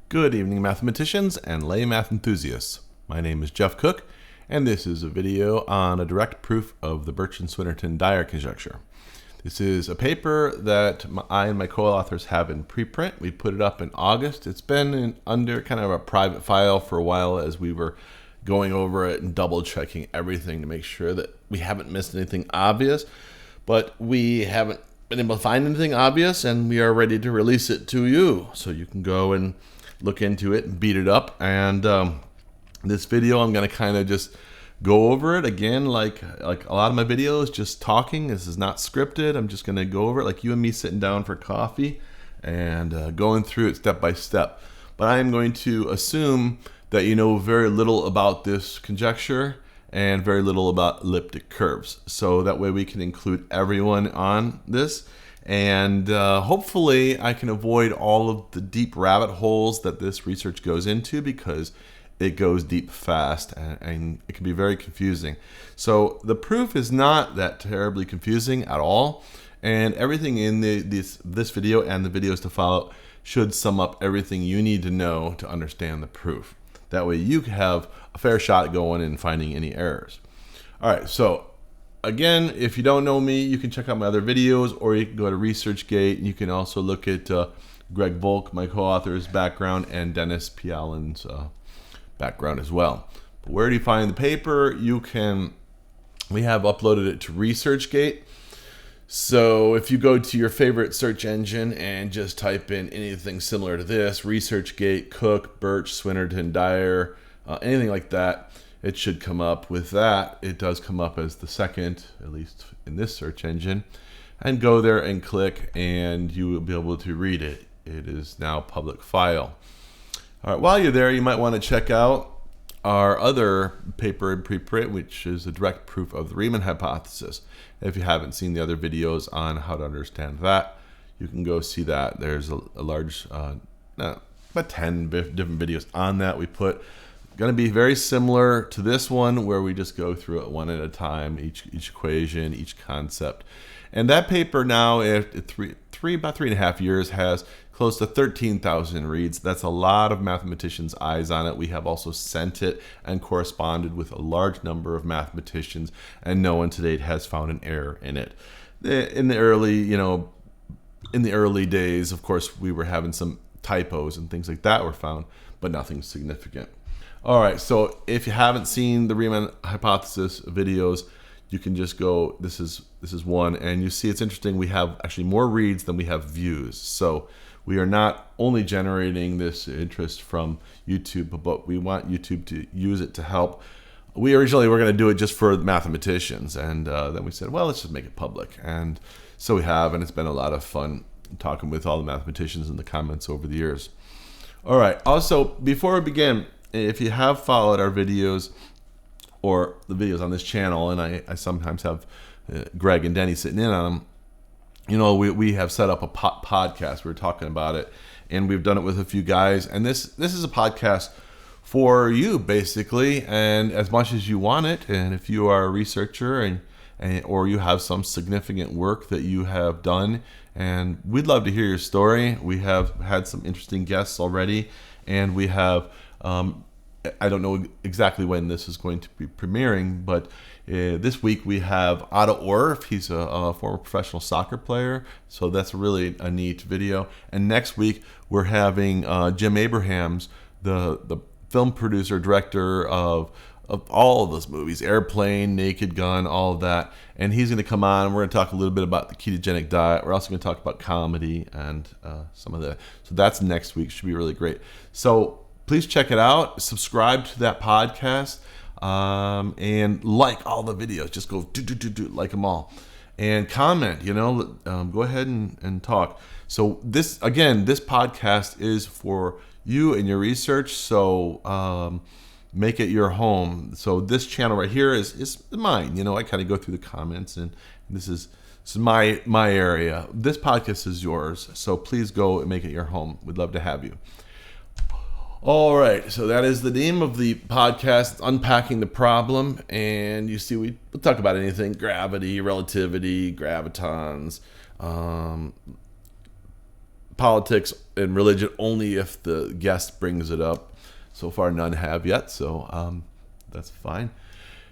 Good evening, mathematicians and lay math enthusiasts. My name is Jeff Cook, and this is a video on a direct proof of the Birch and Swinnerton-Dyer Conjecture. This is a paper that I and my co-authors have in preprint. We put it up in August. It's been under kind of a private file for a while as we were going over it and double-checking everything to make sure that we haven't missed anything obvious, but we haven't been able to find anything obvious, and we are ready to release it to you so you can go and look into it and beat it up. And this video, I'm going to kind of just go over it again, like a lot of my videos, just talking. This is not scripted. I'm just going to go over it like you and me sitting down for coffee and going through it step by step. But I am going to assume that you know very little about this conjecture and very little about elliptic curves, so that way we can include everyone on this. And hopefully I can avoid all of the deep rabbit holes that this research goes into, because it goes deep fast and it can be very confusing. So the proof is not that terribly confusing at all, and everything in this video and the videos to follow should sum up everything you need to know to understand the proof. That way you have a fair shot at going and finding any errors. All right, so again, if you don't know me, you can check out my other videos, or you can go to ResearchGate, and you can also look at Greg Volk, my co-author's background, and Dennis P. Allen's background as well. But where do you find the paper? We have uploaded it to ResearchGate. So if you go to your favorite search engine and just type in anything similar to this, ResearchGate, Cook, Birch, Swinnerton-Dyer, anything like that, it should come up. With that, it does come up as the second, at least in this search engine. And go there and click, and you will be able to read it. It is now public file. All right, while you're there, you might want to check out our other paper in preprint, which is a direct proof of the Riemann hypothesis. If you haven't seen the other videos on how to understand that, you can go see that. There's a large, about 10 different videos on that we put. Going to be very similar to this one, where we just go through it one at a time, each equation, each concept. And that paper now, about 3.5 years, has close to 13,000 reads. That's a lot of mathematicians' eyes on it. We have also sent it and corresponded with a large number of mathematicians, and no one to date has found an error in it. In the early days, of course, we were having some typos and things like that were found, but nothing significant. All right, so if you haven't seen the Riemann hypothesis videos, you can just go, this is one, and you see it's interesting. We have actually more reads than we have views. So we are not only generating this interest from YouTube, but we want YouTube to use it to help. We originally were going to do it just for mathematicians, and then we said, well, let's just make it public. And so we have, and it's been a lot of fun talking with all the mathematicians in the comments over the years. All right, also, before we begin, if you have followed our videos or the videos on this channel, and I sometimes have Greg and Denny sitting in on them, you know, we have set up a podcast. We were talking about it, and we've done it with a few guys. And this is a podcast for you, basically, and as much as you want it. And if you are a researcher or you have some significant work that you have done, and we'd love to hear your story. We have had some interesting guests already, and we have I don't know exactly when this is going to be premiering, but this week we have Otto Orff. He's a former professional soccer player, so that's really a neat video. And next week we're having Jim Abrahams, the film producer, director of all of those movies, Airplane, Naked Gun, all of that. And he's going to come on, and we're going to talk a little bit about the ketogenic diet. We're also going to talk about comedy and some of that. So that's next week. Should be really great. So please check it out. Subscribe to that podcast, and like all the videos. Just go like them all, and comment. Go ahead and talk. So this podcast is for you and your research. So make it your home. So this channel right here is mine. I kind of go through the comments, and this is my area. This podcast is yours. So please go and make it your home. We'd love to have you. All right, so that is the name of the podcast, Unpacking the Problem. And you see, we'll talk about anything: gravity, relativity, gravitons, politics and religion only if the guest brings it up. So far, none have yet, so that's fine.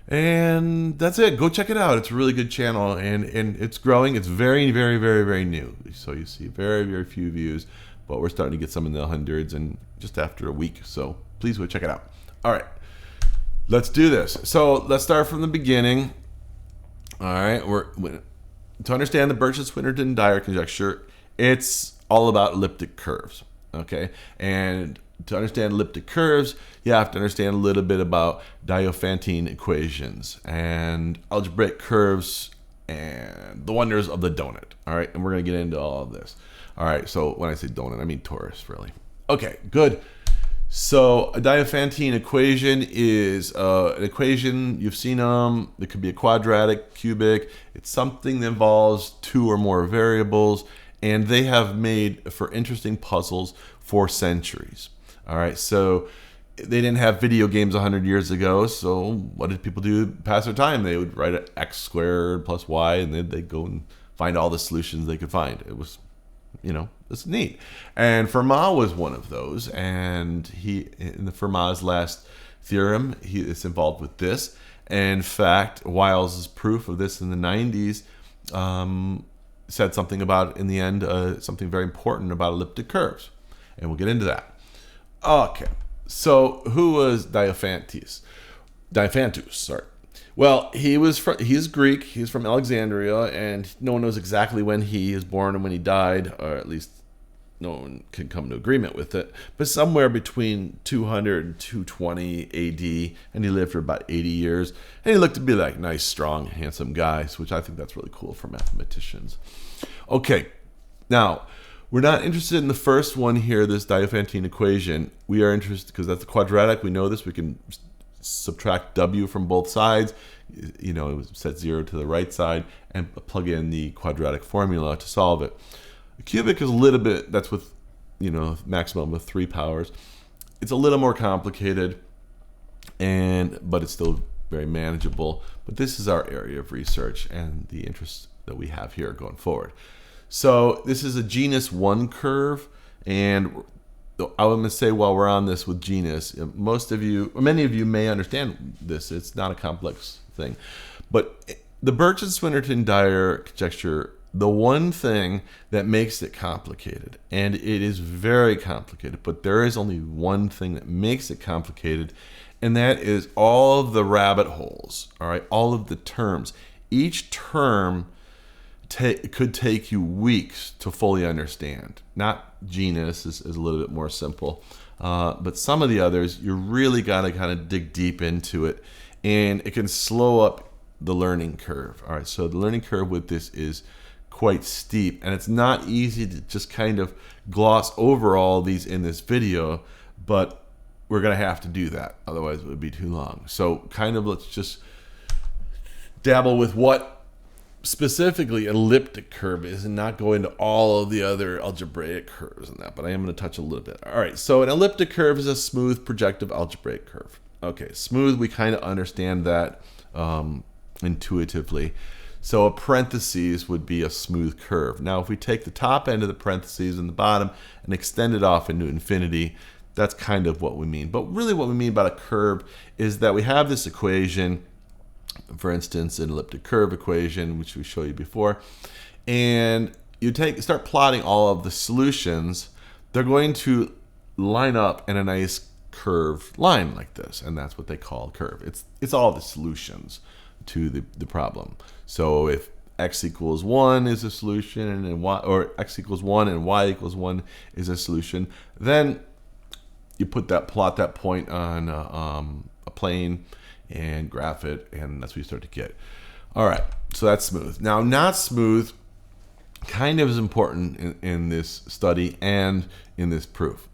And that's it. Go check it out. It's a really good channel, and it's growing. It's very, very, very, very new. So you see very, very few views, but we're starting to get some in the hundreds, and just after a week. So please go check it out. All right, let's do this. So let's start from the beginning. All right, to understand the Birch and Swinnerton-Dyer conjecture, it's all about elliptic curves. Okay, and to understand elliptic curves, you have to understand a little bit about Diophantine equations and algebraic curves and the wonders of the donut. All right, and we're going to get into all of this. All right, so when I say donut, I mean torus, really. Okay, good. So a Diophantine equation is an equation, you've seen them. It could be a quadratic, cubic. It's something that involves two or more variables, and they have made for interesting puzzles for centuries. All right, so they didn't have video games 100 years ago, so what did people do to pass their time? They would write an x squared plus y, and then they'd go and find all the solutions they could find. It was, it's neat. And Fermat was one of those, and in the Fermat's last theorem, is involved with this. And in fact, Wiles' proof of this in the 90s said something about, in the end, something very important about elliptic curves. And we'll get into that. Okay, so who was Diophantus? Sorry. Well, he's Greek. He's from Alexandria, and no one knows exactly when he was born and when he died, or at least no one can come to agreement with it. But somewhere between 200 and 220 AD, and he lived for about 80 years. And he looked to be like a nice, strong, handsome guy, which I think that's really cool for mathematicians. Okay, now, we're not interested in the first one here, this Diophantine equation. We are interested, because that's a quadratic. We know this. We can subtract w from both sides. It was set 0 to the right side, and plug in the quadratic formula to solve it. A cubic is a little bit, that's with, maximum of 3 powers. It's a little more complicated, but it's still very manageable. But this is our area of research and the interest that we have here going forward. So this is a genus 1 curve, and I want to say while we're on this with genus, many of you may understand this. It's not a complex thing. But the Birch and Swinnerton-Dyer conjecture, the one thing that makes it complicated, and it is very complicated, but there is only one thing that makes it complicated, and that is all of the rabbit holes, all right, all of the terms. Each term could take you weeks to fully understand. Not genus is a little bit more simple, but some of the others, you really got to kind of dig deep into it, and it can slow up the learning curve. All right, so the learning curve with this is quite steep, and it's not easy to just kind of gloss over all these in this video, but we're going to have to do that, otherwise it would be too long. So let's just dabble with what specifically elliptic curve is, and not go into all of the other algebraic curves and that, but I am going to touch a little bit. All right, so an elliptic curve is a smooth projective algebraic curve. Okay, smooth, we kind of understand that intuitively. So a parentheses would be a smooth curve. Now, if we take the top end of the parentheses and the bottom and extend it off into infinity, that's kind of what we mean. But really what we mean by a curve is that we have this equation, for instance, an elliptic curve equation, which we showed you before, and you start plotting all of the solutions. They're going to line up in a nice curved line like this, and that's what they call a curve. It's all the solutions to the problem. So if x equals 1 is a solution, and or x equals 1 and y equals 1 is a solution, then you plot that point on a plane and graph it, and that's what you start to get. All right, so that's smooth. Now, not smooth kind of is important in this study and in this proof.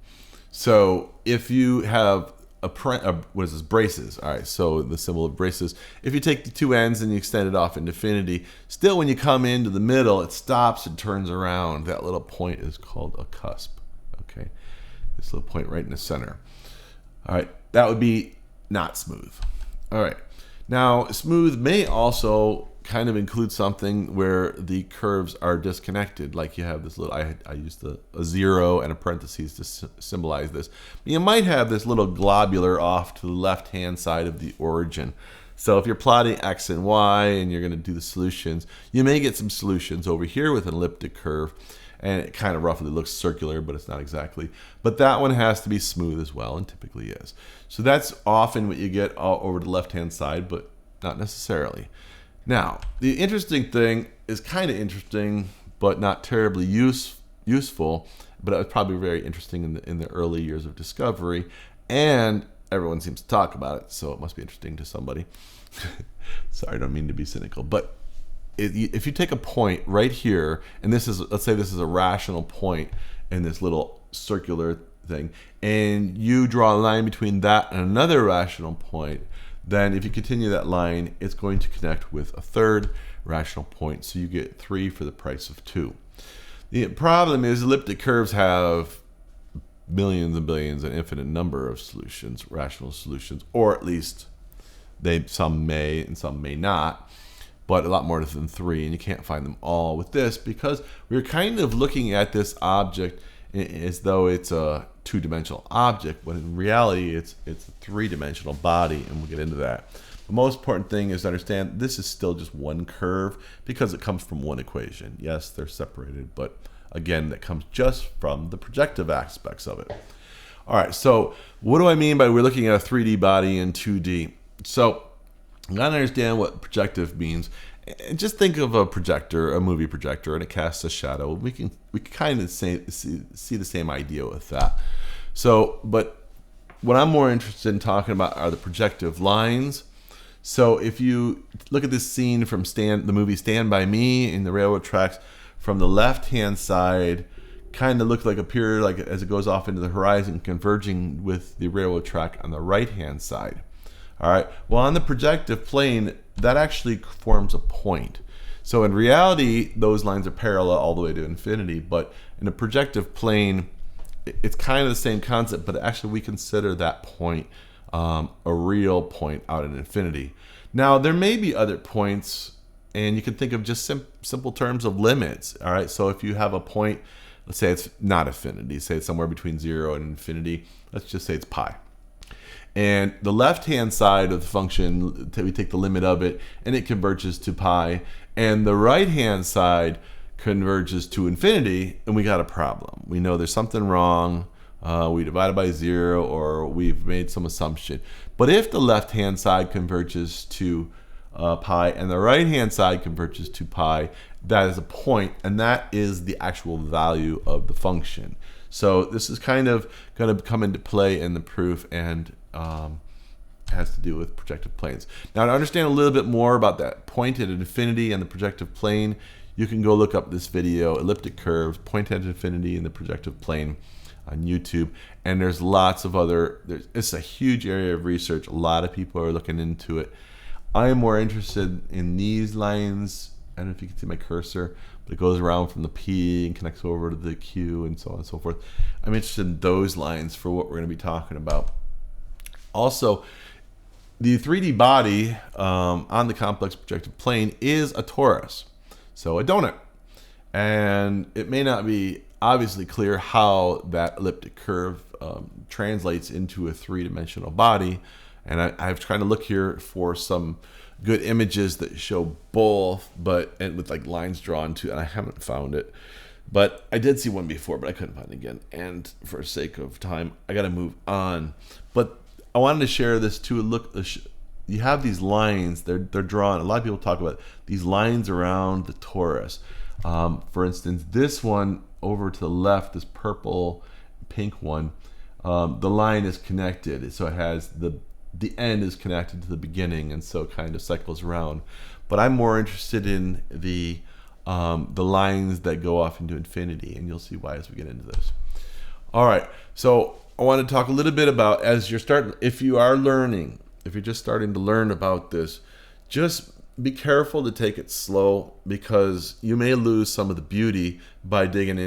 So if you have what is this, braces, all right, so the symbol of braces, if you take the two ends and you extend it off into infinity, still when you come into the middle, it stops and turns around. That little point is called a cusp, okay? This little point right in the center. All right, that would be not smooth. All right, now smooth may also kind of include something where the curves are disconnected, like you have this little, I used a zero and a parentheses to symbolize this. You might have this little globular off to the left hand side of the origin. So if you're plotting x and y and you're going to do the solutions, you may get some solutions over here with an elliptic curve, and it kind of roughly looks circular, but it's not exactly. But that one has to be smooth as well, and typically is. So that's often what you get all over the left hand side, but not necessarily. Now, the interesting thing is kind of interesting, but not terribly useful, but it was probably very interesting in the early years of discovery, and everyone seems to talk about it, so it must be interesting to somebody. Sorry, I don't mean to be cynical, but if you take a point right here, and this is, let's say this is a rational point in this little circular thing, and you draw a line between that and another rational point, then if you continue that line, it's going to connect with a third rational point, so you get 3 for the price of 2. The problem is elliptic curves have millions and billions, an infinite number of solutions, rational solutions, or at least some may and some may not, but a lot more than 3, and you can't find them all with this because we're kind of looking at this object as though it's a 2-dimensional object, when in reality it's a 3-dimensional body, and we'll get into that. The most important thing is to understand this is still just one curve because it comes from one equation. Yes, they're separated, but again, that comes just from the projective aspects of it. All right, so what do I mean by we're looking at a 3D body in 2D? So you gotta understand what projective means. And just think of a projector, a movie projector, and it casts a shadow. We can kind of see the same idea with that. So, but what I'm more interested in talking about are the projective lines. So if you look at this scene from the movie Stand By Me in the railroad tracks, from the left-hand side, kind of looks like a pier, like as it goes off into the horizon, converging with the railroad track on the right-hand side. All right. Well, on the projective plane, that actually forms a point. So in reality, those lines are parallel all the way to infinity. But in a projective plane, it's kind of the same concept, but actually we consider that point a real point out in infinity. Now, there may be other points, and you can think of just simple terms of limits. All right. So if you have a point, let's say it's not infinity, say it's somewhere between 0 and infinity. Let's just say it's pi. And the left-hand side of the function, we take the limit of it, and it converges to pi. And the right-hand side converges to infinity, and we got a problem. We know there's something wrong. We divided by 0, or we've made some assumption. But if the left-hand side converges to pi, and the right-hand side converges to pi, that is a point, and that is the actual value of the function. So this is kind of going to come into play in the proof, and has to do with projective planes. Now, to understand a little bit more about that point at infinity and the projective plane, you can go look up this video, elliptic curves, point at infinity and the projective plane, on YouTube. And there's lots of other, it's a huge area of research. A lot of people are looking into it. I am more interested in these lines. I don't know if you can see my cursor, but it goes around from the P and connects over to the Q and so on and so forth. I'm interested in those lines for what we're going to be talking about. Also, the 3D body on the complex projective plane is a torus, so a donut. And it may not be obviously clear how that elliptic curve translates into a 3-dimensional body. And I've tried to look here for some good images that show both, and with like lines drawn to, and I haven't found it. But I did see one before, but I couldn't find it again. And for sake of time, I got to move on. But I wanted to share this too. Look, you have these lines. They're drawn. A lot of people talk about these lines around the torus. For instance, this one over to the left, this purple, pink one, the line is connected. So it has the end is connected to the beginning, and so it kind of cycles around. But I'm more interested in the lines that go off into infinity, and you'll see why as we get into this. All right. So I want to talk a little bit about, as you're starting, if you're just starting to learn about this, just be careful to take it slow, because you may lose some of the beauty by digging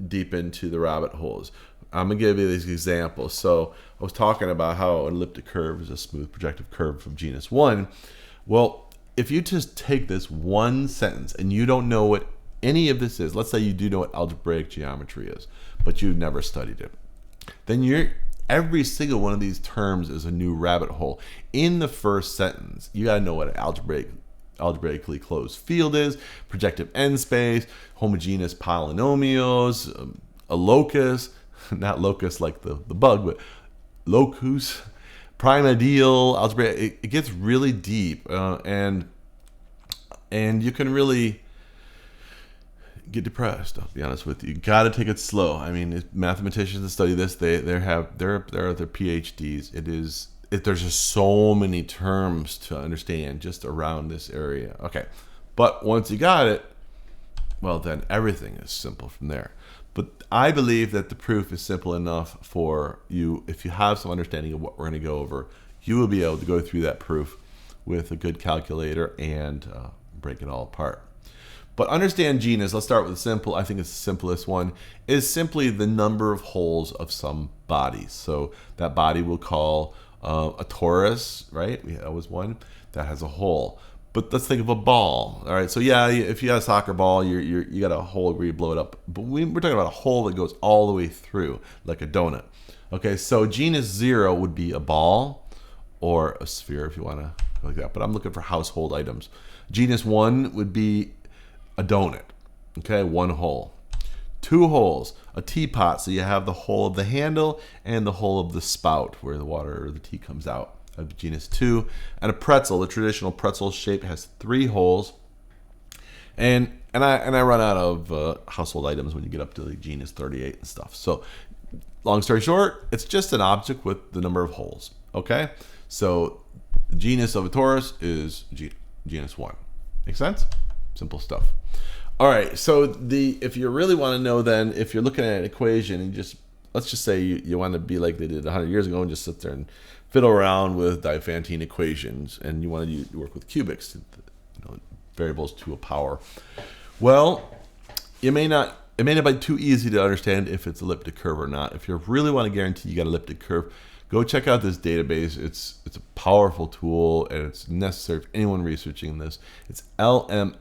deep into the rabbit holes. I'm going to give you these examples. So I was talking about how an elliptic curve is a smooth projective curve from genus 1. Well, if you just take this one sentence and you don't know what any of this is, let's say you do know what algebraic geometry is, but you've never studied it, then every single one of these terms is a new rabbit hole. In the first sentence, you gotta know what an algebraically closed field is, projective end space, homogeneous polynomials, a locus, not locus like the bug, but locus, prime ideal, algebra. It gets really deep, and you can really get depressed. I'll be honest with you. You got to take it slow. I mean, mathematicians that study this, they're their PhDs. There's just so many terms to understand just around this area. Okay, but once you got it, well, then everything is simple from there. But I believe that the proof is simple enough for you. If you have some understanding of what we're going to go over, you will be able to go through that proof with a good calculator and break it all apart. But understand genus. Let's start with the simple. I think it's the simplest one. Is simply the number of holes of some body. So that body we'll call a torus, right? That was one that has a hole. But let's think of a ball. All right. So yeah, if you got a soccer ball, you got a hole where you blow it up. But we're talking about a hole that goes all the way through, like a donut. Okay. So genus 0 would be a ball or a sphere, if you want to go like that. But I'm looking for household items. Genus 1 would be a donut. Okay, 1 hole. 2 holes, a teapot. So you have the hole of the handle and the hole of the spout where the water or the tea comes out. Of genus 2, and a pretzel. The traditional pretzel shape has 3 holes, and I run out of household items when you get up to the genus 38 and stuff. So, long story short, it's just an object with the number of holes. Okay, so the genus of a torus is genus 1. Make sense? Simple stuff. All right. So if you really want to know, then if you're looking at an equation and let's just say you want to be like they did 100 years ago and just sit there and fiddle around with Diophantine equations, and you want to work with cubics, variables to a power. Well, it may not be too easy to understand if it's elliptic curve or not. If you really want to guarantee you got elliptic curve, go check out this database. It's a powerful tool, and it's necessary for anyone researching this. It's lmfdb.org.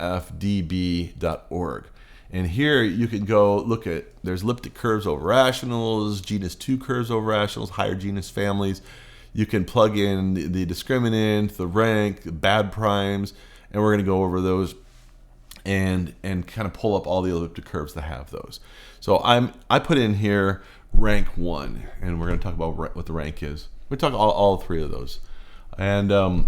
And here you can go look at, there's elliptic curves over rationals, genus 2 curves over rationals, higher genus families. You can plug in the discriminant, the rank, bad primes, and we're going to go over those and kind of pull up all the elliptic curves that have those. So I put in here rank 1, and we're going to talk about what the rank is. We talk all 3 of those, and then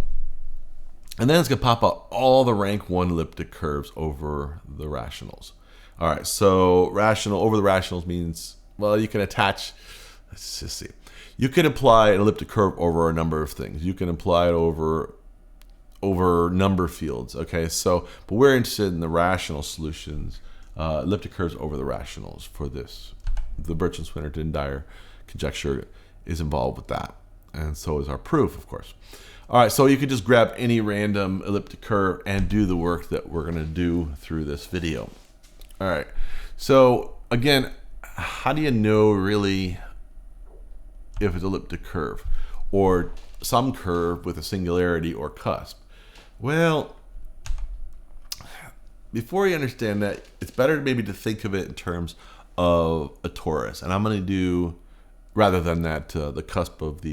it's going to pop up all the rank 1 elliptic curves over the rationals. All right, so rational over the rationals means, well, you can attach. Let's just see. You can apply an elliptic curve over a number of things. You can apply it over number fields. Okay, so but we're interested in the rational solutions, elliptic curves over the rationals for this. The Birch and Swinnerton-Dyer conjecture is involved with that, and so is our proof, of course. All right, so you can just grab any random elliptic curve and do the work that we're going to do through this video. All right, so again, how do you know really if it's elliptic curve or some curve with a singularity or cusp? Well, before you understand that, it's better maybe to think of it in terms of a torus, and I'm going to do, rather than that, the cusp of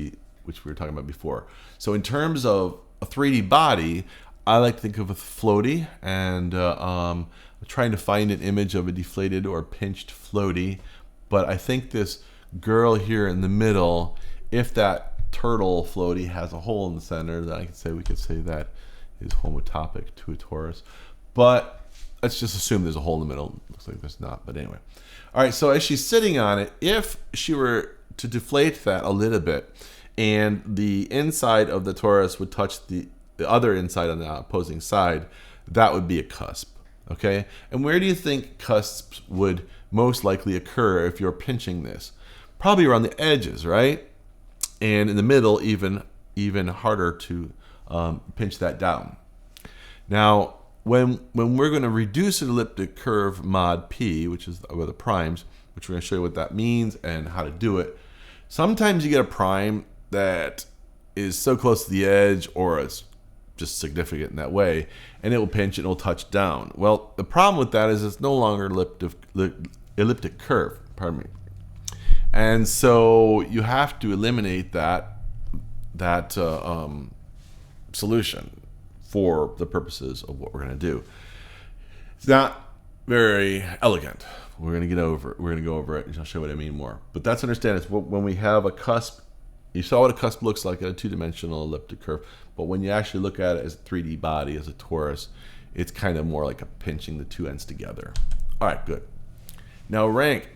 which we were talking about before. So in terms of a 3D body, I like to think of a floaty, and I'm trying to find an image of a deflated or pinched floaty, but I think this girl here in the middle, if that turtle floaty has a hole in the center, then we could say that is homotopic to a torus. But let's just assume there's a hole in the middle. Looks like there's not, but anyway. All right, so as she's sitting on it, if she were to deflate that a little bit, and the inside of the torus would touch the other inside on the opposing side, that would be a cusp. Okay, and where do you think cusps would most likely occur if you're pinching this? Probably around the edges, right? And in the middle, even harder to pinch that down. Now, when we're going to reduce an elliptic curve mod p, which is the primes, which we're going to show you what that means and how to do it, sometimes you get a prime that is so close to the edge, or it's just significant in that way, and it will pinch and it will touch down. Well, the problem with that is it's no longer elliptic curve. Pardon me. And so you have to eliminate that solution for the purposes of what we're going to do. It's not very elegant. We're going to get over it. We're going to go over it, and I'll show you what I mean more. But that's understand is when we have a cusp. You saw what a cusp looks like, a two-dimensional elliptic curve. But when you actually look at it as a 3D body, as a torus, it's kind of more like a pinching the two ends together. All right, good. Now rank.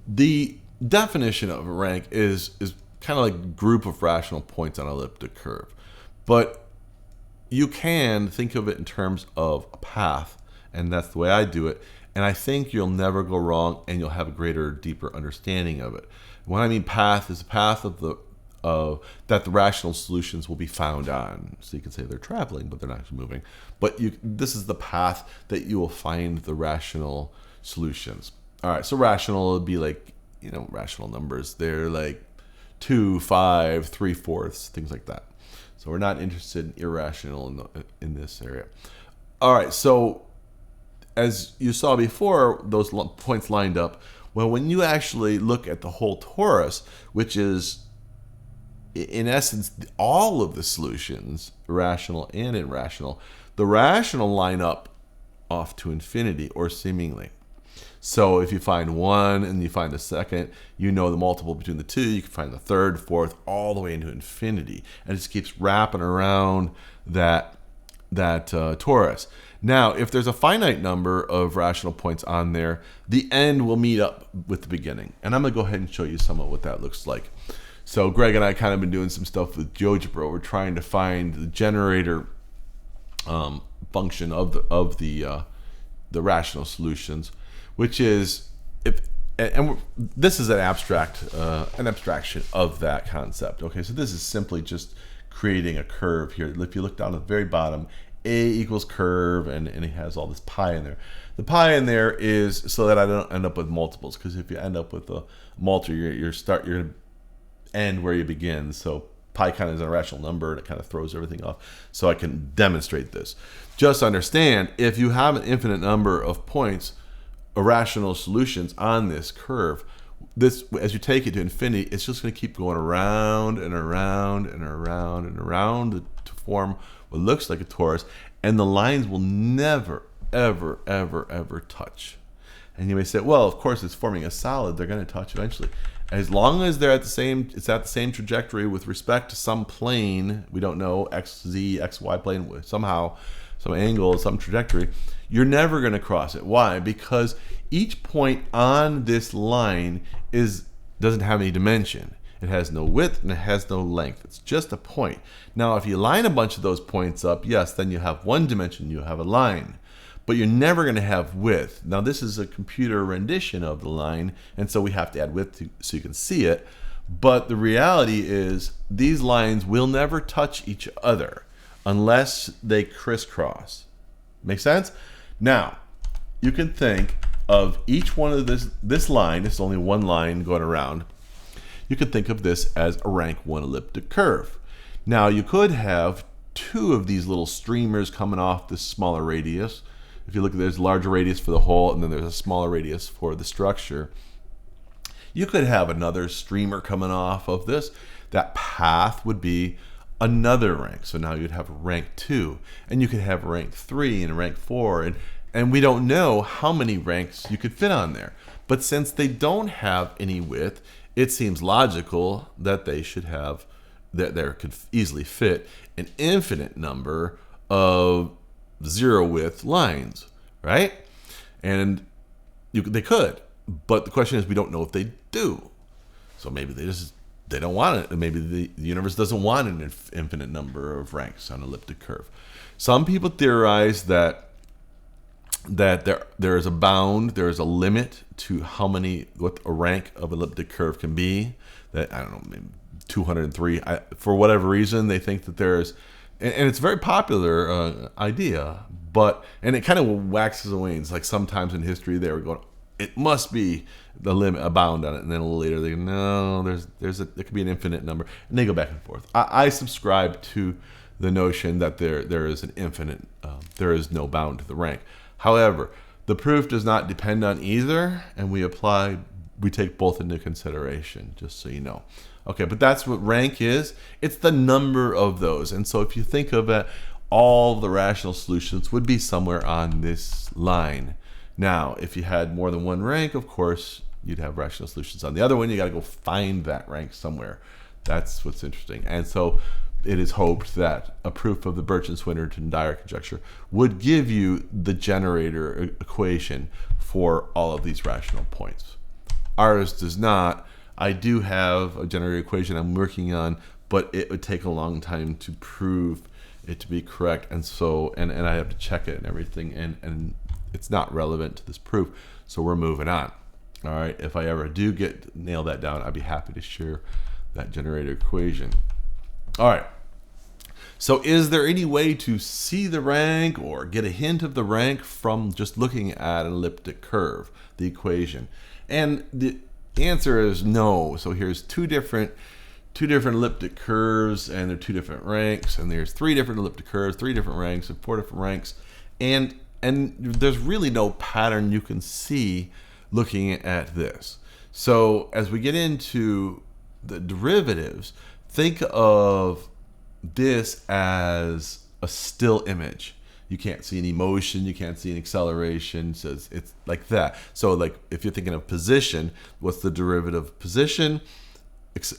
The definition of a rank is kind of like a group of rational points on an elliptic curve. But you can think of it in terms of a path, and that's the way I do it. And I think you'll never go wrong, and you'll have a greater, deeper understanding of it. When I mean path, is a path of that the rational solutions will be found on. So you can say they're traveling, but they're not actually moving. But this is the path that you will find the rational solutions. All right, so rational would be like, rational numbers. They're like 2, 5, 3/4, things like that. So we're not interested in irrational in this area. All right, so as you saw before, those points lined up. Well, when you actually look at the whole torus, which is, in essence, all of the solutions, rational and irrational, the rational line up off to infinity, or seemingly. So if you find one and you find the second, you know the multiple between the two. You can find the third, fourth, all the way into infinity. And it just keeps wrapping around that torus. Now, if there's a finite number of rational points on there, the end will meet up with the beginning. And I'm going to go ahead and show you some of what that looks like. So Greg and I kind of been doing some stuff with GeoGebra. We're trying to find the generator function of the rational solutions, which is this is an abstraction of that concept. Okay, so this is simply just creating a curve here. If you look down at the very bottom, A equals curve, and it has all this pi in there. The pi in there is so that I don't end up with multiples, because if you end up with a multiple, you're going to end where you begin. So pi kind of is an irrational number, and it kind of throws everything off. So I can demonstrate this. Just understand, if you have an infinite number of points, irrational solutions on this curve, as you take it to infinity, it's just going to keep going around and around and around and around to form what looks like a torus, and the lines will never, ever, ever, ever touch. And you may say, well, of course, it's forming a solid. They're going to touch eventually. As long as they're it's at the same trajectory with respect to some plane, we don't know, x, z, x, y plane, somehow, some angle, some trajectory, you're never going to cross it. Why? Because each point on this line doesn't have any dimension. It has no width and it has no length. It's just a point. Now, if you line a bunch of those points up, yes, then you have one dimension, you have a line. But you're never going to have width. Now, this is a computer rendition of the line, and so we have to add width so you can see it. But the reality is these lines will never touch each other unless they crisscross. Make sense? Now, you can think of each one of this line, it's only one line going around. You could think of this as a rank 1 elliptic curve. Now, you could have two of these little streamers coming off this smaller radius. If you look at, there's a larger radius for the hole, and then there's a smaller radius for the structure. You could have another streamer coming off of this. That path would be another rank. So now you'd have rank 2, and you could have rank 3 and rank 4, and we don't know how many ranks you could fit on there. But since they don't have any width, it seems logical that they should have, that there could easily fit an infinite number of zero width lines, right? And they could, but the question is, we don't know if they do. So maybe they don't want it. Maybe the universe doesn't want an infinite number of ranks on an elliptic curve. Some people theorize that there is a bound, there is a limit to what a rank of elliptic curve can be. That, I don't know, maybe 203. For whatever reason, they think that there's, and it's a very popular idea, and it kind of waxes and wanes. Like sometimes in history, they were going, it must be the limit, a bound on it, and then a little later they go, no, there could be an infinite number, and they go back and forth. I subscribe to the notion that there is an infinite, there is no bound to the rank. However, the proof does not depend on either, and we take both into consideration, just so you know. Okay, but that's what rank is. It's the number of those. And so if you think of it, all the rational solutions would be somewhere on this line. Now, if you had more than one rank, of course, you'd have rational solutions on the other one. You got to go find that rank somewhere. That's what's interesting. And so it is hoped that a proof of the Birch and Swinnerton-Dyer conjecture would give you the generator equation for all of these rational points. Ours does not. I do have a generator equation I'm working on, but it would take a long time to prove it to be correct, and so and I have to check it and everything, and it's not relevant to this proof, so we're moving on. All right, if I ever do nail that down, I'd be happy to share that generator equation. All right, so is there any way to see the rank or get a hint of the rank from just looking at an elliptic curve, the equation? And the answer is no. So here's two different elliptic curves, and they're two different ranks, and there's three different elliptic curves, three different ranks, and four different ranks, and there's really no pattern you can see looking at this. So as we get into the derivatives, think of this as a still image. You can't see any motion, you can't see an acceleration, so it's like that. So like if you're thinking of position, what's the derivative of position?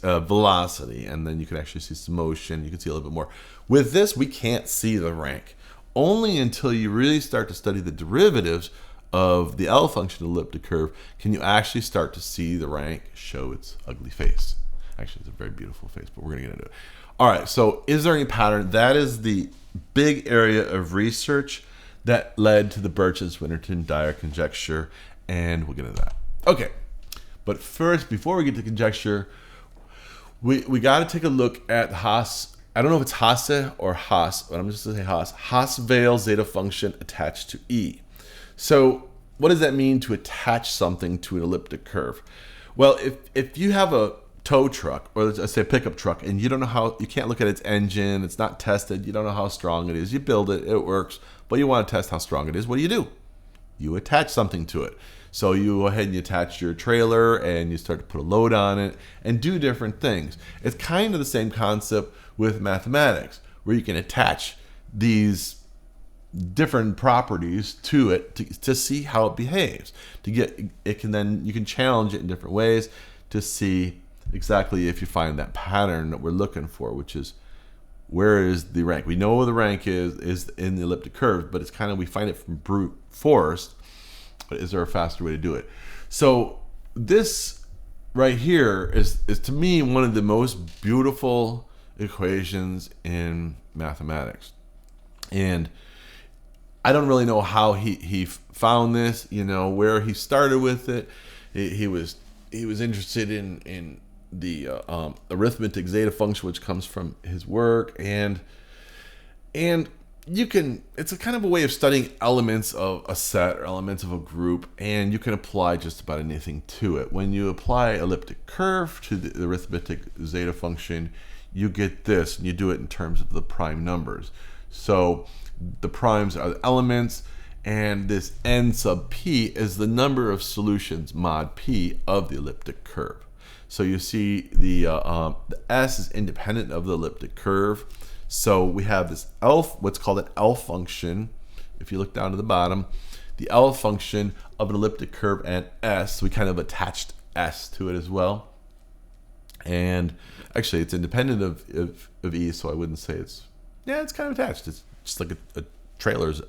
Velocity, and then you can actually see some motion, you can see a little bit more. With this, we can't see the rank. Only until you really start to study the derivatives of the L function elliptic curve can you actually start to see the rank show its ugly face. Actually, it's a very beautiful face, but we're going to get into it. All right, so is there any pattern? That is the big area of research that led to the Birch and Swinnerton-Dyer conjecture, and we'll get into that. Okay, but first, before we get to conjecture, we got to take a look at Haas. I don't know if it's Hasse or Haas, but I'm just going to say Haas. Haas-Weil zeta function attached to E. So what does that mean to attach something to an elliptic curve? Well, if you have a tow truck, or let's say a pickup truck, and you don't know how, you can't look at its engine, it's not tested, you don't know how strong it is, you build it, it works, but you want to test how strong it is, what do? You attach something to it. So you go ahead and you attach your trailer and you start to put a load on it and do different things. It's kind of the same concept with mathematics, where you can attach these different properties to it to see how it behaves. To get it can then you can challenge it in different ways to see exactly if you find that pattern that we're looking for, which is where is the rank. We know where the rank is in the elliptic curve, but it's kind of, we find it from brute force. But is there a faster way to do it? So this right here is to me one of the most beautiful equations in mathematics, and I don't really know how he found this, you know, where he started with it. He was interested in the arithmetic zeta function, which comes from his work, and you can, it's a kind of a way of studying elements of a set or elements of a group, and you can apply just about anything to it. When you apply elliptic curve to the arithmetic zeta function, you get this, and you do it in terms of the prime numbers. So the primes are the elements, and this n sub p is the number of solutions mod p of the elliptic curve. So you see the s is independent of the elliptic curve. So we have this L, what's called an L function. If you look down to the bottom, the L function of an elliptic curve and s, we kind of attached s to it as well. And actually it's independent of E, so I wouldn't say it's kind of attached. It's just like a trailer's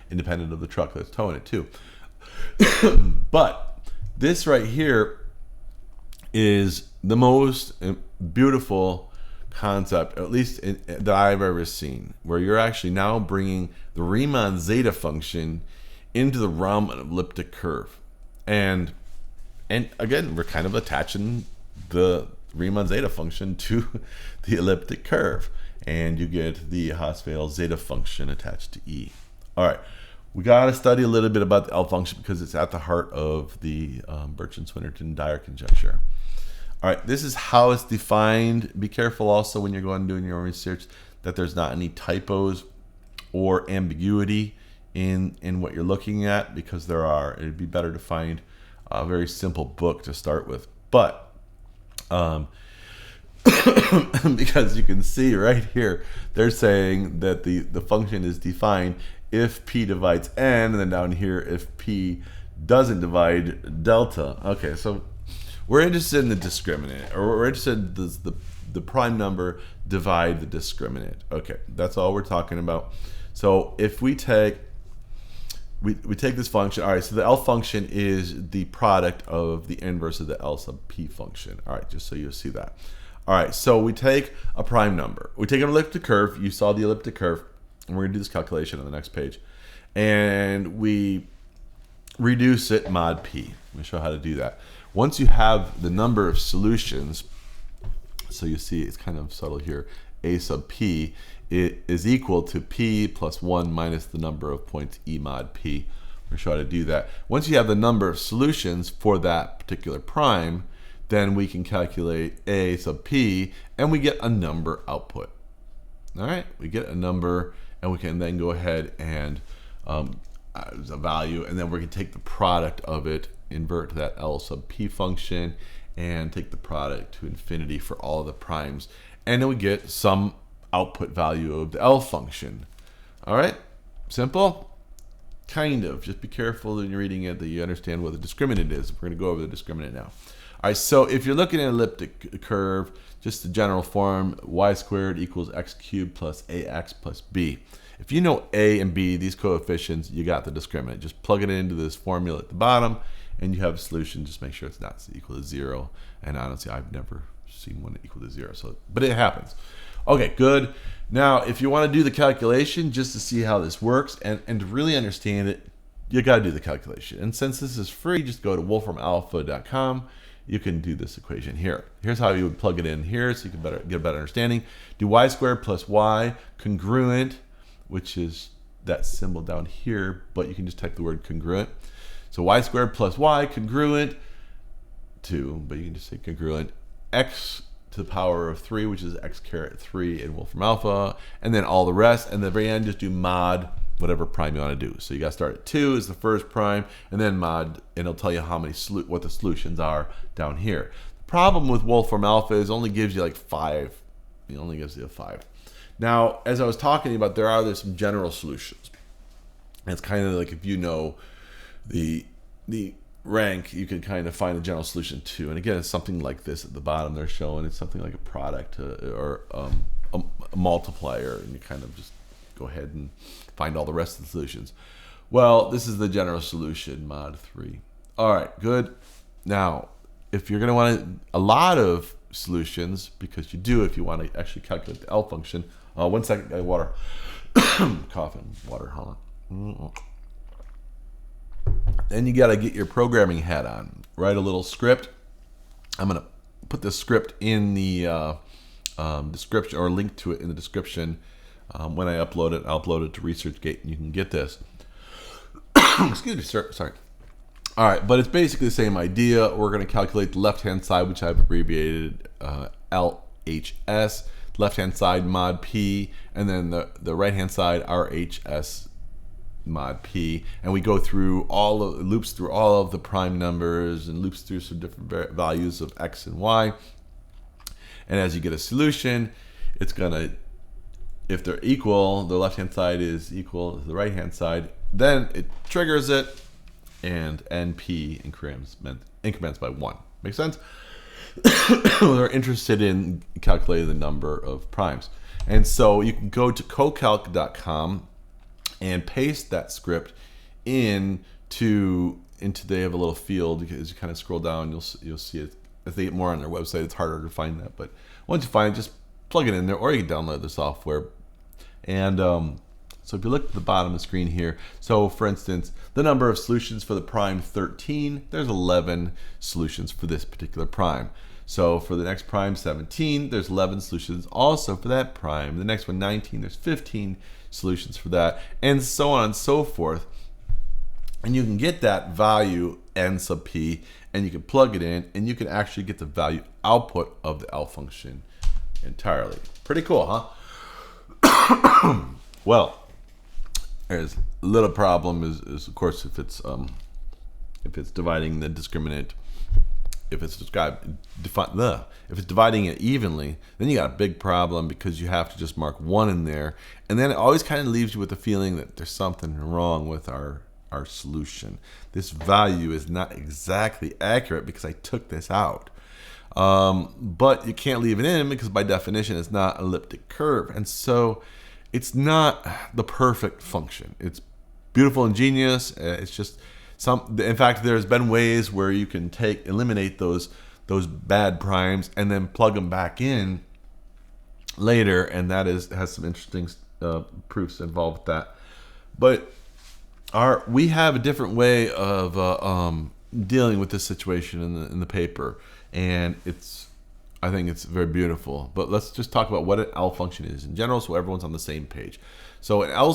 independent of the truck that's towing it too. But this right here is the most beautiful concept, at least that I've ever seen, where you're actually now bringing the Riemann zeta function into the realm of an elliptic curve, and again we're kind of attaching the Riemann zeta function to the elliptic curve, and you get the Haas-Weil zeta function attached to E. All right, we got to study a little bit about the L function because it's at the heart of the Birch and Swinnerton-Dyer conjecture. All right, this is how it's defined. Be careful also when you're going and doing your own research. that there's not any typos or ambiguity in what you're looking at, because there are. It'd be better to find a very simple book to start with. But because you can see right here, they're saying that the function is defined if p divides n, and then down here if p doesn't divide delta. Okay, so we're interested in the discriminant, or we're interested in the prime number divide the discriminant. Okay, that's all we're talking about. So if we take we take this function, all right, so the L function is the product of the inverse of the L sub p function. All right, just so you'll see that. All right, so we take a prime number. We take an elliptic curve. You saw the elliptic curve. And we're going to do this calculation on the next page. And we reduce it mod p. Let me show how to do that. Once you have the number of solutions, so you see it's kind of subtle here, a sub p, it is equal to p plus 1 minus the number of points e mod p. We're going to show how to do that. Once you have the number of solutions for that particular prime, then we can calculate a sub p, and we get a number output. All right, we get a number, and we can then go ahead and a value, and then we're going to take the product of it, invert that L sub p function, and take the product to infinity for all of the primes, and then we get some output value of the L function. All right, simple? Kind of. Just be careful when you're reading it that you understand what the discriminant is. We're going to go over the discriminant now. All right, so if you're looking at an elliptic curve, just the general form, y squared equals x cubed plus ax plus b. If you know a and b, these coefficients, you got the discriminant. Just plug it into this formula at the bottom, and you have a solution. Just make sure it's not equal to 0. And honestly, I've never seen one equal to 0, so but it happens. Okay, good. Now, if you want to do the calculation just to see how this works and to really understand it, you got to do the calculation. And since this is free, just go to wolframalpha.com. You can do this equation here. Here's how you would plug it in here so you can get a better understanding. Do y squared plus y congruent, which is that symbol down here, but you can just type the word congruent. So y squared plus y congruent to, but you can just say congruent, x to the power of 3, which is x caret 3 in Wolfram Alpha, and then all the rest. And at the very end, just do mod whatever prime you want to do. So you got to start at 2 is the first prime, and then mod, and it'll tell you how many what the solutions are down here. The problem with Wolfram Alpha is it only gives you like 5. It only gives you a 5. Now, as I was talking about, there's some general solutions. And it's kind of like if you know the rank, you can kind of find a general solution too. And again, it's something like this at the bottom they're showing. It's something like a product or a multiplier, and you kind of just go ahead and find all the rest of the solutions. Well, this is the general solution, mod 3. All right, good. Now, if you're going to want a lot of solutions, because you do if you want to actually calculate the L function. 1 second, water. Coughing, water, hold on. Then you got to get your programming hat on. Write a little script. I'm going to put the script in the description, or link to it in the description. When I upload it, I'll upload it to ResearchGate, and you can get this. Excuse me, sir. Sorry. All right, but it's basically the same idea. We're going to calculate the left-hand side, which I've abbreviated LHS. Left-hand side mod P, and then the right-hand side RHS mod P. And we go through loops through all of the prime numbers and loops through some different values of x and y. And as you get a solution, it's going to, if they're equal, the left-hand side is equal to the right-hand side, then it triggers it, and NP increments by 1. Make sense? We're interested in calculating the number of primes. And so you can go to cocalc.com and paste that script into they have a little field. As you kind of scroll down, you'll see it. If they get more on their website, it's harder to find that. But once you find it, just plug it in there, or you can download the software. And so if you look at the bottom of the screen here, so for instance, the number of solutions for the prime 13, there's 11 solutions for this particular prime. So for the next prime 17, there's 11 solutions also for that prime. The next one 19, there's 15 solutions for that, and so on and so forth. And you can get that value n sub p, and you can plug it in, and you can actually get the value output of the L function entirely. Pretty cool, huh? Well, there's a little problem is of course if it's dividing the discriminant, if it's if it's dividing it evenly, then you got a big problem because you have to just mark 1 in there, and then it always kind of leaves you with the feeling that there's something wrong with our solution. This value is not exactly accurate because I took this out. But you can't leave it in because by definition it's not an elliptic curve, and so it's not the perfect function. It's beautiful and genius. It's just in fact, there's been ways where you can eliminate those bad primes and then plug them back in later, and that has some interesting proofs involved with that. But we have a different way of dealing with this situation in the paper, and I think it's very beautiful. But let's just talk about what an L function is in general, so everyone's on the same page. So an L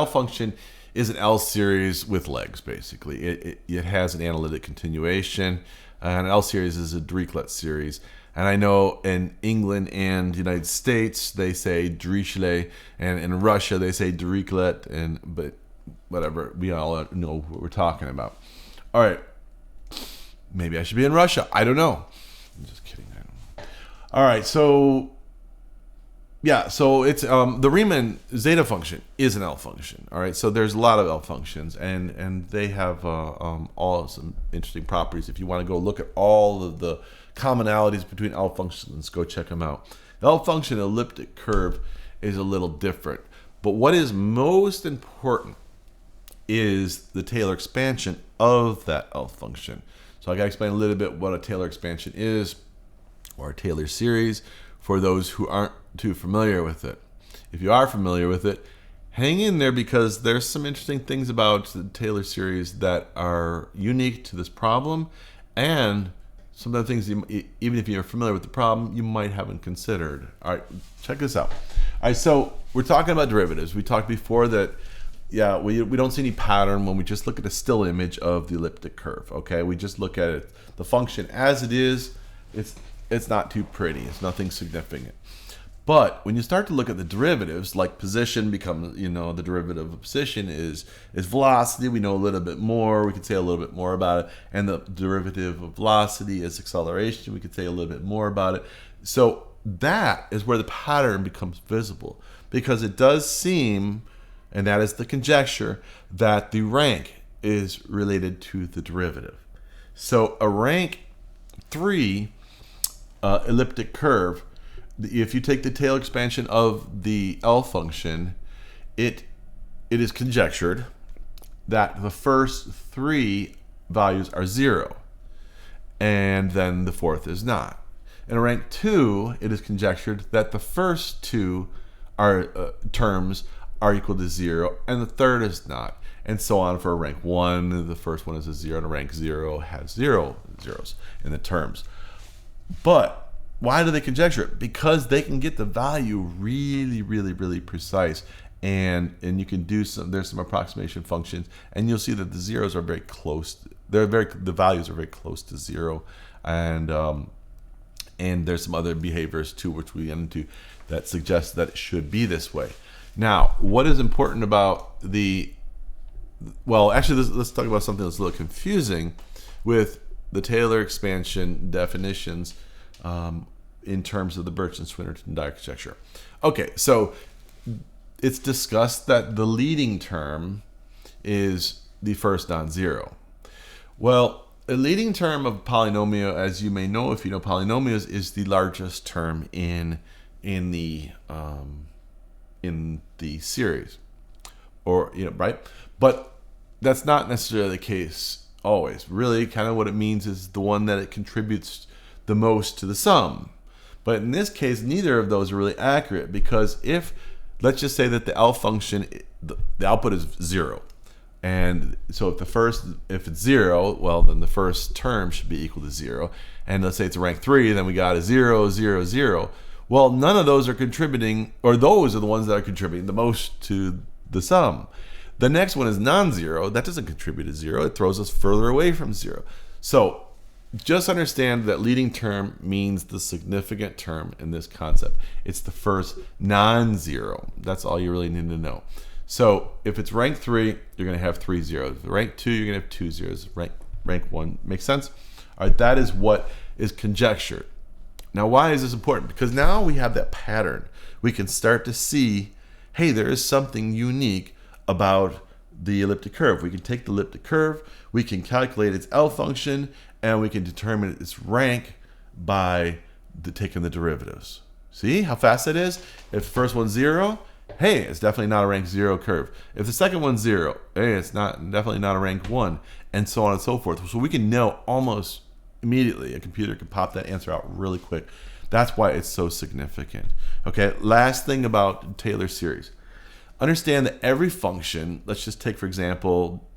function is an L series with legs, basically. It has an analytic continuation. An L series is a Dirichlet series. And I know in England and the United States, they say Dirichlet, and in Russia, they say Dirichlet, but whatever, we all know what we're talking about. All right. Maybe I should be in Russia. I don't know. I'm just kidding. I don't know. All right, so yeah, so it's the Riemann zeta function is an L function. All right, so there's a lot of L functions, and they have all some interesting properties. If you want to go look at all of the commonalities between L functions, go check them out. The L function elliptic curve is a little different, but what is most important is the Taylor expansion of that L function. So I got to explain a little bit what a Taylor expansion is, or a Taylor series, for those who aren't too familiar with it. If you are familiar with it, hang in there because there's some interesting things about the Taylor series that are unique to this problem, and some of the things, even if you're familiar with the problem, you might haven't considered. All right, check this out. All right, so we're talking about derivatives. We talked before that, yeah, we don't see any pattern when we just look at a still image of the elliptic curve, okay? We just look at it, the function as it is. It's not too pretty. It's nothing significant. But when you start to look at the derivatives, like position becomes, the derivative of position is velocity. We know a little bit more. We could say a little bit more about it. And the derivative of velocity is acceleration. We could say a little bit more about it. So that is where the pattern becomes visible, because it does seem, and that is the conjecture, that the rank is related to the derivative. So a rank 3 elliptic curve, if you take the Taylor expansion of the L function, it is conjectured that the first 3 values are 0, and then the fourth is not. In a rank 2, it is conjectured that the first 2 terms are equal to 0, and the third is not, and so on. For a rank 1, the first one is a 0, and a rank 0 has 0 zeros in the terms. But why do they conjecture it? Because they can get the value really, really, really precise, and you can do there's some approximation functions, and you'll see that the zeros are very close. The values are very close to 0, and there's some other behaviors too, which we get into, that suggest that it should be this way. Now, what is important about let's talk about something that's a little confusing with the Taylor expansion definitions in terms of the Birch and Swinnerton-Dyer conjecture. Okay, so it's discussed that the leading term is the first non-zero. Well, a leading term of polynomial, as you may know if you know polynomials, is the largest term in the series, or right? But that's not necessarily the case always. Really, kind of what it means is the one that it contributes the most to the sum. But in this case, neither of those are really accurate, because let's just say that the L function, the output is 0. And so if it's 0, well, then the first term should be equal to 0. And let's say it's a rank 3, then we got a 0, 0, 0. Well, none of those are contributing, or those are the ones that are contributing the most to the sum. The next one is non-zero. That doesn't contribute to 0. It throws us further away from 0. So just understand that leading term means the significant term in this concept. It's the first non-zero. That's all you really need to know. So if it's rank 3, you're going to have 3 zeros. Rank 2, you're going to have 2 zeros. Rank 1, makes sense? All right, that is what is conjectured. Now, why is this important? Because now we have that pattern. We can start to see, hey, there is something unique about the elliptic curve. We can take the elliptic curve, we can calculate its L function, and we can determine its rank by taking the derivatives. See how fast it is? If the first one's 0, hey, it's definitely not a rank 0 curve. If the second one's 0, hey, it's definitely not a rank 1, and so on and so forth. So we can know almost immediately. A computer can pop that answer out really quick. That's why it's so significant. Okay, last thing about Taylor series. Understand that every function, let's just take for example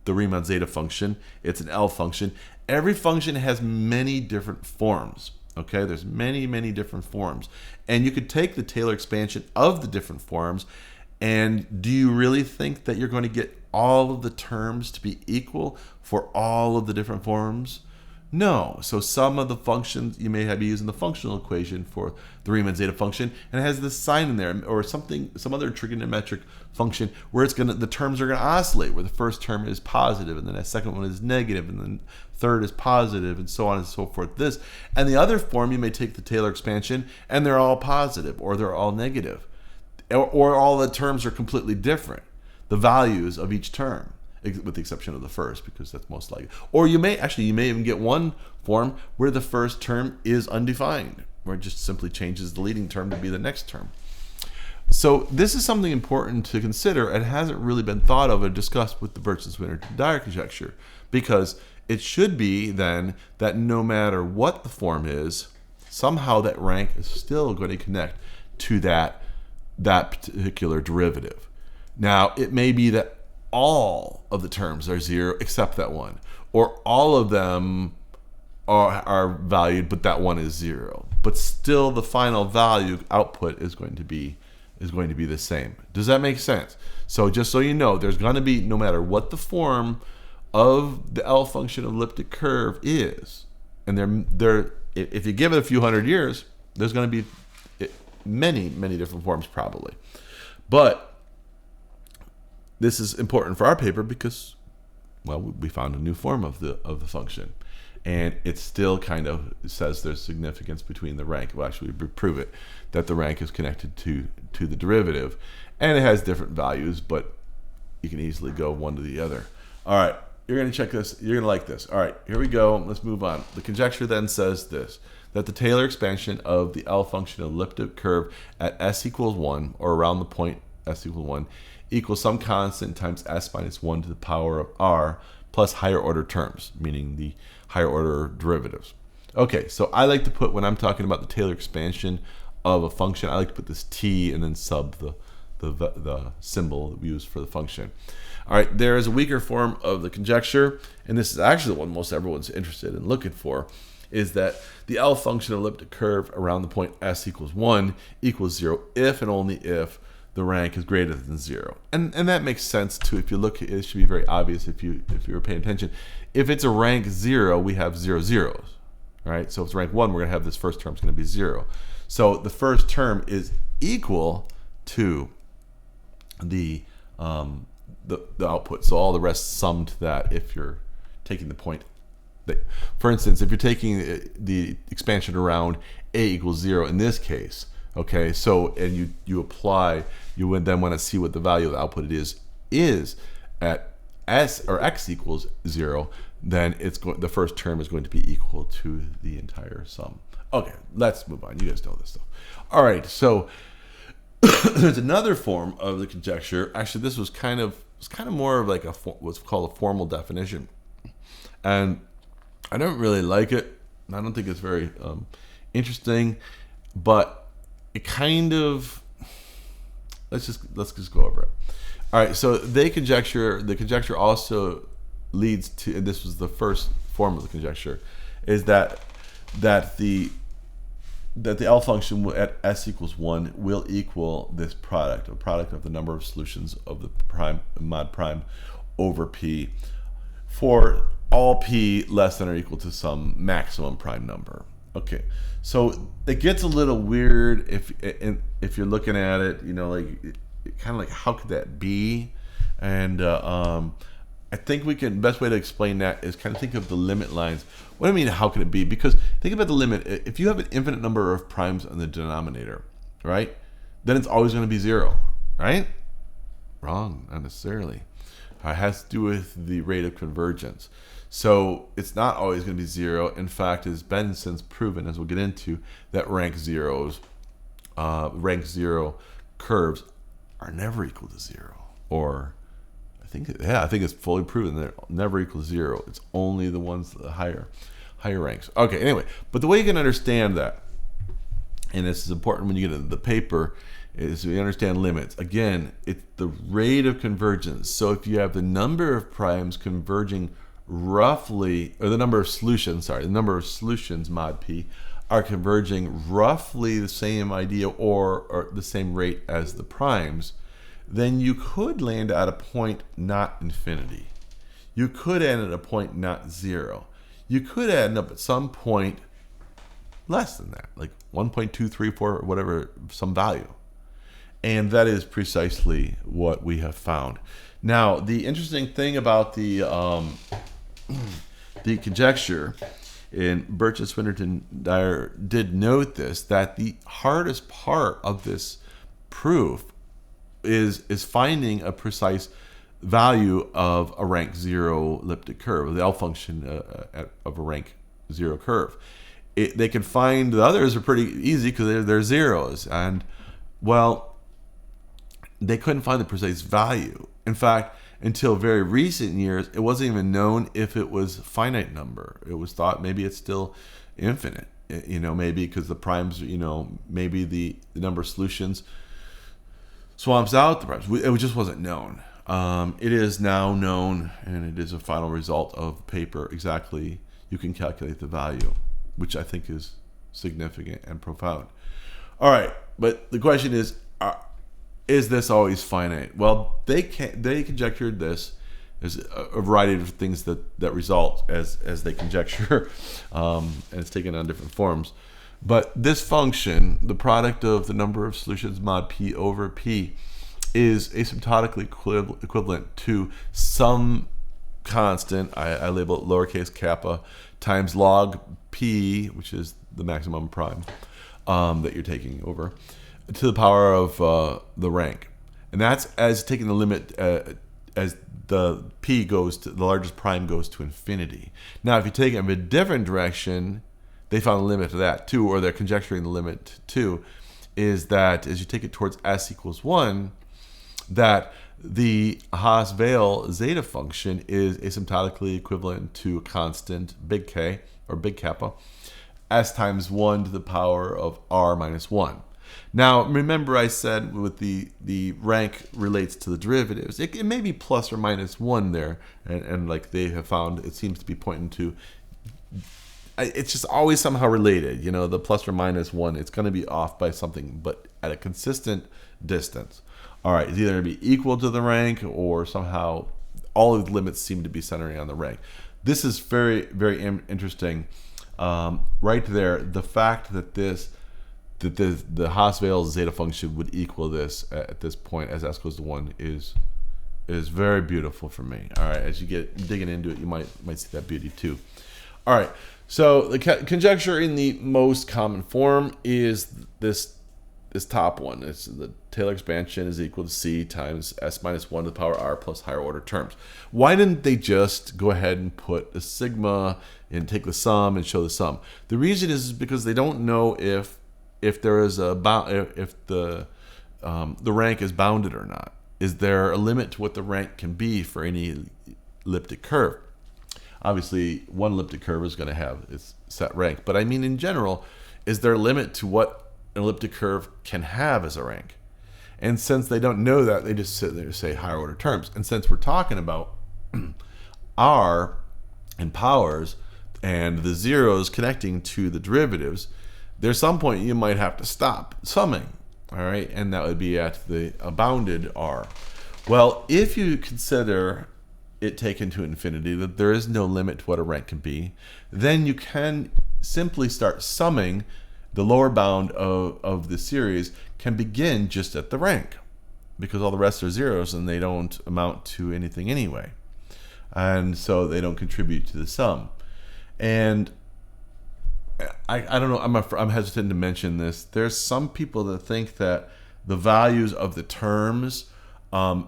the Riemann zeta function, it's an L function. Every function has many different forms. Okay, there's many different forms. And you could take the Taylor expansion of the different forms, and do you really think that you're going to get all of the terms to be equal for all of the different forms? No. So some of the functions, you may be using the functional equation for the Riemann zeta function, and it has this sign in there, or some other trigonometric function where the terms are going to oscillate, where the first term is positive, and then the second one is negative, and then third is positive, and so on and so forth. And the other form, you may take the Taylor expansion, and they're all positive, or they're all negative, or all the terms are completely different, the values of each term, with the exception of the first, because that's most likely. Or you may even get one form where the first term is undefined, where it just simply changes the leading term to be the next term. So this is something important to consider. It hasn't really been thought of or discussed with the Birch and Swinnerton-Dyer conjecture, because it should be then that no matter what the form is, somehow that rank is still going to connect to that particular derivative. Now, it may be that all of the terms are 0 except that one, or all of them are valued but that one is 0, but still the final value output is going to be the same. Does that make sense? So just so you know, there's going to be, no matter what the form of the L function of elliptic curve is, and if you give it a few hundred years, there's going to be many different forms probably. But this is important for our paper because, well, we found a new form of the function, and it still kind of says there's significance between the rank. Well, actually, we prove it that the rank is connected to the derivative, and it has different values, but you can easily go one to the other. All right, you're going to check this. You're going to like this. All right, here we go. Let's move on. The conjecture then says this, that the Taylor expansion of the L function elliptic curve at s equals 1, or around the point s equals 1, equals some constant times s minus 1 to the power of r plus higher order terms, meaning the higher order derivatives. Okay, so I like to put, when I'm talking about the Taylor expansion of a function, I like to put this t and then sub the symbol that we use for the function. All right, there is a weaker form of the conjecture, and this is actually the one most everyone's interested in looking for, is that the L function elliptic curve around the point s equals 1 equals 0 if and only if the rank is greater than 0. And that makes sense too. If you look, it should be very obvious if you were paying attention. If it's a rank 0, we have 0 zeros, right? So if it's rank 1, we're going to have this first term is going to be 0. So the first term is equal to the output. So all the rest sum to that if you're taking the point. For instance, if you're taking the expansion around a equals 0 in this case, okay, so, and you apply, you would then want to see what the value of the output is at s or x equals 0, then the first term is going to be equal to the entire sum. Okay, let's move on. You guys know this stuff. All right, so there's another form of the conjecture. Actually, this was kind of more of like what's called a formal definition, and I don't really like it. I don't think it's very interesting, but it kind of, let's just go over it. All right, so the conjecture also leads to, and this was the first form of the conjecture, is that the L function at s equals 1 will equal this product, a product of the number of solutions of the prime mod prime over p for all p less than or equal to some maximum prime number. Okay, so it gets a little weird if you're looking at it, you know, like kind of like how could that be? And I think best way to explain that is kind of think of the limit lines. What do I mean, how can it be? Because think about the limit. If you have an infinite number of primes on the denominator, right, then it's always going to be 0, right? Wrong, not necessarily. It has to do with the rate of convergence. So it's not always going to be 0. In fact, it's been since proven, as we'll get into, that rank 0 curves are never equal to 0. Or I think it's fully proven they're never equal to 0. It's only the ones the higher ranks. Okay, anyway, but the way you can understand that, and this is important when you get into the paper, is we understand limits. Again, it's the rate of convergence. So if you have the number of primes converging roughly, or the number of solutions mod p are converging roughly the same idea or the same rate as the primes, then you could land at a point not infinity. You could end at a point not 0. You could end up at some point less than that, like 1.234 or whatever, some value. And that is precisely what we have found. Now, the interesting thing about the conjecture, in Birch and Swinnerton-Dyer did note this, that the hardest part of this proof is finding a precise value of a rank 0 elliptic curve, the L function of a rank 0 curve. They can find the others are pretty easy because they're zeros, and well, they couldn't find the precise value. In fact, until very recent years, it wasn't even known if it was a finite number. It was thought maybe it's still infinite, you know, maybe because the primes, you know, maybe the number of solutions swamps out the primes. It just wasn't known. It is now known, and it is a final result of paper. Exactly, you can calculate the value, which I think is significant and profound. All right, but the question is this always finite? Well, they conjectured this. There's a variety of things that result as they conjecture, and it's taken on different forms. But this function, the product of the number of solutions mod p over p, is asymptotically equivalent to some constant, I label it lowercase kappa, times log p, which is the maximum prime that you're taking over, to the power of the rank. And that's as taking the limit as the p goes to, the largest prime goes to infinity. Now, if you take it in a different direction, they found the limit to that too, or they're conjecturing the limit too, is that as you take it towards s equals 1, that the Haas-Weil zeta function is asymptotically equivalent to a constant big K, or big kappa, s times 1 to the power of r minus 1. Now, remember I said with the rank relates to the derivatives. It may be plus or minus 1 there, and like they have found, it seems to be pointing to, it's just always somehow related. You know, the plus or minus 1, it's going to be off by something, but at a consistent distance. All right, it's either going to be equal to the rank or somehow all of the limits seem to be centering on the rank. This is very, very interesting. Right there, the fact that the Haas-Weil zeta function would equal this at this point as s goes to 1 is very beautiful for me. All right, as you get digging into it, you might see that beauty too. All right, so the conjecture in the most common form is this top one. It's the Taylor expansion is equal to c times s minus 1 to the power r plus higher order terms. Why didn't they just go ahead and put a sigma and take the sum and show the sum? The reason is because they don't know if there is if the rank is bounded or not. Is there a limit to what the rank can be for any elliptic curve? Obviously, one elliptic curve is going to have its set rank, but I mean in general, is there a limit to what an elliptic curve can have as a rank? And since they don't know that, they just sit there and say higher order terms. And since we're talking about r and powers and the zeros connecting to the derivatives, there's some point you might have to stop summing, all right? And that would be at the bounded r. Well, if you consider it taken to infinity, that there is no limit to what a rank can be, then you can simply start summing. The lower bound of the series can begin just at the rank, because all the rest are zeros and they don't amount to anything anyway. And so they don't contribute to the sum. And I don't know, I'm hesitant to mention this. There's some people that think that the values of the terms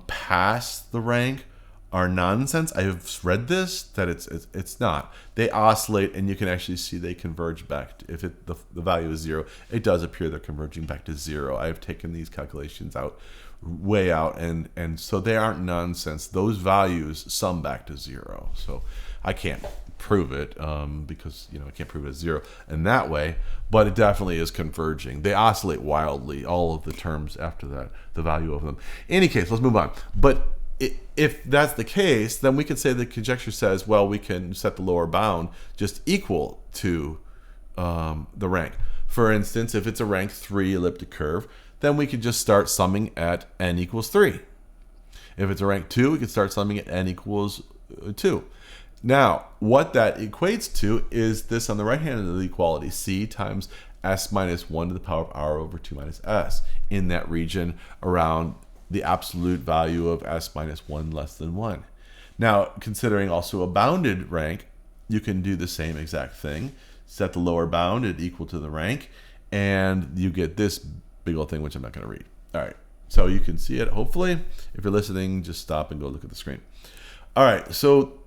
past the rank are nonsense. I have read this, that it's not. They oscillate, and you can actually see they converge back. If the value is 0, it does appear they're converging back to 0. I've taken these calculations way out, and so they aren't nonsense. Those values sum back to 0. So I can't prove it because I can't prove it as 0 in that way, but it definitely is converging. They oscillate wildly, all of the terms after that, the value of them. In any case, let's move on. But if that's the case, then we could say the conjecture says, well, we can set the lower bound just equal to the rank. For instance, if it's a rank 3 elliptic curve, then we could just start summing at n equals 3. If it's a rank 2, we could start summing at n equals 2. Now, what that equates to is this on the right hand of the equality, c times s minus 1 to the power of r over 2 minus s, in that region around the absolute value of s minus 1 less than 1. Now, considering also a bounded rank, you can do the same exact thing. Set the lower bound at equal to the rank, and you get this big old thing, which I'm not going to read. All right, so you can see it, hopefully. If you're listening, just stop and go look at the screen. All right, so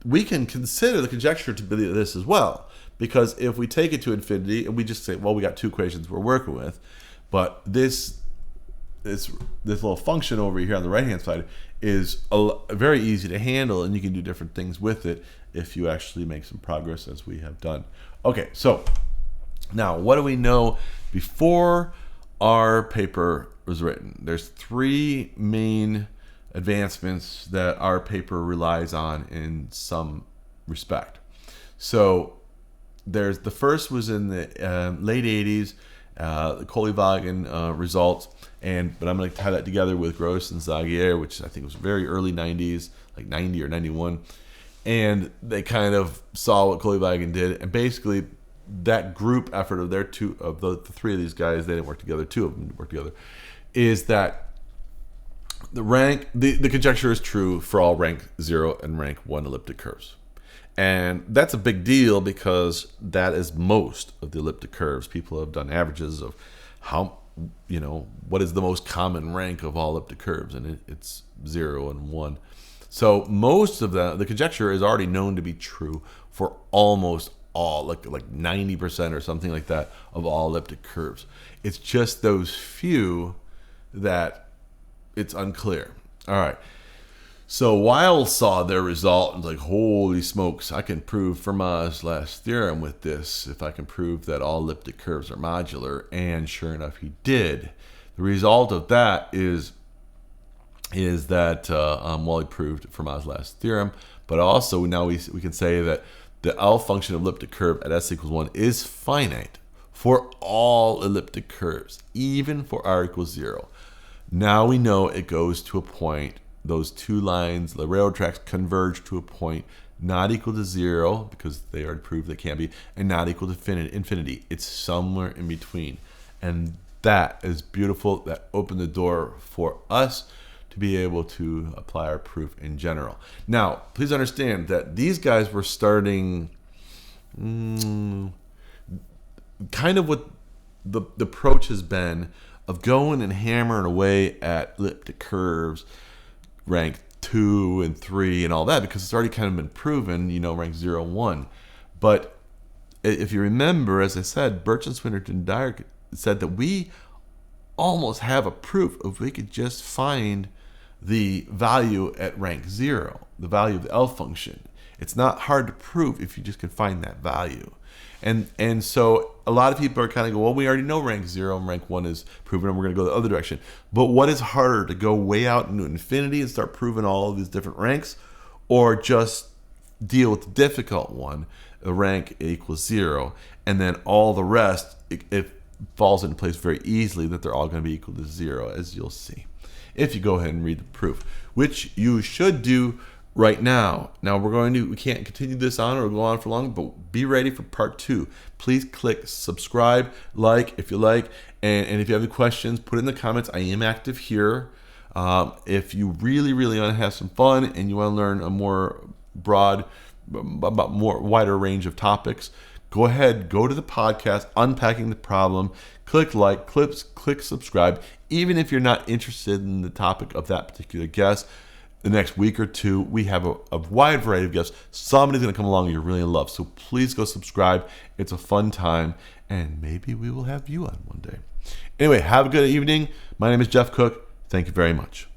we can consider the conjecture to be this as well, because if we take it to infinity, and we just say, well, we got two equations we're working with, but this little function over here on the right hand side is very easy to handle, and you can do different things with it if you actually make some progress, as we have done. Okay, so now what do we know before our paper was written? There's 3 main advancements that our paper relies on in some respect. So the first was in the late 80s, the Kolyvagin results, but I'm going to tie that together with Gross and Zagier, which I think was very early 90s, like 90 or 91, and they kind of saw what Kolyvagin did, and basically that group effort of the 3 of these guys, they didn't work together, 2 of them worked together, is that the conjecture is true for all rank 0 and rank 1 elliptic curves. And that's a big deal, because that is most of the elliptic curves. People have done averages of what is the most common rank of all elliptic curves, and it's 0 and 1. So most of the conjecture is already known to be true for almost all, like 90% or something like that, of all elliptic curves. It's just those few that it's unclear. All right. So Weil saw their result and was like, holy smokes, I can prove Fermat's last theorem with this if I can prove that all elliptic curves are modular. And sure enough, he did. The result of that is that he proved Fermat's last theorem, but also now we can say that the L function of elliptic curve at s equals 1 is finite for all elliptic curves, even for r equals 0. Now we know it goes to a point, those 2 lines, the railroad tracks, converge to a point not equal to 0, because they already proved they can't be, and not equal to infinity. It's somewhere in between. And that is beautiful. That opened the door for us to be able to apply our proof in general. Now, please understand that these guys were starting kind of what the approach has been of going and hammering away at elliptic curves, rank 2 and 3 and all that, because it's already kind of been proven, rank 0 and 1. But if you remember, as I said, Birch and Swinnerton-Dyer said that we almost have a proof if we could just find the value at rank 0, the value of the L function. It's not hard to prove if you just can find that value. And so a lot of people are kind of go, well, we already know rank 0 and rank 1 is proven, and we're going to go the other direction. But what is harder, to go way out into infinity and start proving all of these different ranks, or just deal with the difficult one, the rank equals 0, and then all the rest, it falls into place very easily that they're all going to be equal to 0, as you'll see if you go ahead and read the proof, which you should do right now. Now we can't continue this on or go on for long, but be ready for part 2. Please click subscribe, like if you like, and if you have any questions, put it in the comments. I am active here. If you really want to have some fun and you want to learn a more wider range of topics, go ahead, go to the podcast, Unpacking the Problem, click like, click subscribe. Even if you're not interested in the topic of that particular guest, the next week or two, we have a wide variety of guests. Somebody's going to come along you're really in love. So please go subscribe. It's a fun time, and maybe we will have you on one day. Anyway, have a good evening. My name is Jeff Cook. Thank you very much.